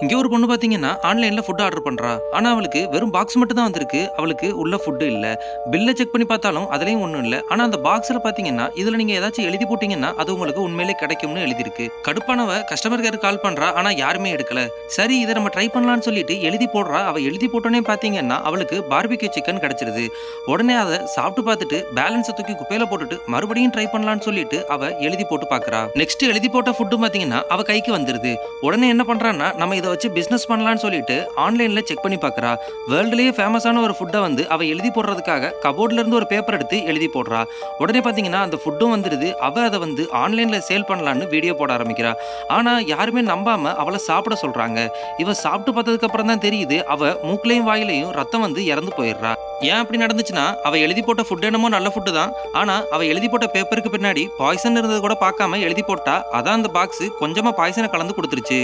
இங்க ஒரு பொண்ணு பாத்தீங்கன்னா ஆன்லைன்ல ஃபுட் ஆர்டர் பண்றா. ஆனா அவளுக்கு வெறும் பாக்ஸ் மட்டும் தான் வந்திருக்கு. அவளுக்கு உள்ள ஃபுட் இல்ல. பில்ல செக் பண்ணி பார்த்தாலும் அதுலயும் ஒண்ணும் இல்ல. ஆனா அந்த பாக்ஸ்ல பாத்தீங்கன்னா இதுல நீங்க ஏதாச்சும் எழுதி போட்டீங்கன்னா அது உங்களுக்கு உண்மையிலே கிடைக்கும்னு எழுதிருக்கு. கடுப்பானவ கஸ்டமர் கேர் கால் பண்றா. ஆனா யாருமே எடுக்கல. சரி இத நம்ம ட்ரை பண்ணலாம்னு சொல்லிட்டு எழுதி போடுறா. அவ எழுதி போட்டோனே பாத்தீங்கன்னா அவளுக்கு பார்பிக்யூ சிக்கன் கிடைச்சிருது. உடனே அத சாப்பிட்டு பார்த்துட்டு பேலன்ஸ தூக்கி குப்பையில போட்டுட்டு மறுபடியும் ட்ரை பண்ணலாம்னு சொல்லிட்டு அவ எழுதி போட்டு பார்க்கறா. நெக்ஸ்ட் எழுதி போட்ட ஃபுட் பாத்தீங்கன்னா அவ கைக்கு வந்துருது. உடனே என்ன பண்றான்னா நம்ம இத வச்சு பிசினஸ் பண்ணலாம்னு சொல்லிட்டு ஆன்லைன்ல செக் பண்ணி பார்க்கறா. வேர்ல்ட்லயே ஃபேமஸான ஒரு ஃபுட்டை வந்து அவ எழுதி போடுறதுக்காக கபோர்ட்ல இருந்து ஒரு பேப்பர் எடுத்து எழுதி போடுறா. உடனே பாத்தீங்கன்னா அந்த ஃபுட்டும் வந்துருது. அவ அதை வந்து ஆன்லைன்ல சேல் பண்ணலான்னு வீடியோ போட ஆரம்பிக்கிறா. ஆனா யாருமே நம்பாம அவளை சாப்பிட சொல்றாங்க. இவ சாப்பிட்டு பார்த்ததுக்கு அப்புறம் தான் தெரியுது அவ மூக்குலையும் வாயிலையும் ரத்தம் வந்து இறந்து போயிடுறா. ஏன் அப்படி நடந்துச்சுன்னா அவ எழுதி போட்ட ஃபுட் என்னமோ நல்ல ஃபுட்டு தான். ஆனா அவ எழுதி போட்ட பேப்பருக்கு பின்னாடி பாய்சன் இருந்தது கூட பார்க்காம எழுதி போட்டா. அதான் அந்த பாக்ஸ் கொஞ்சமா பாய்சனை கலந்து கொடுத்துருச்சு.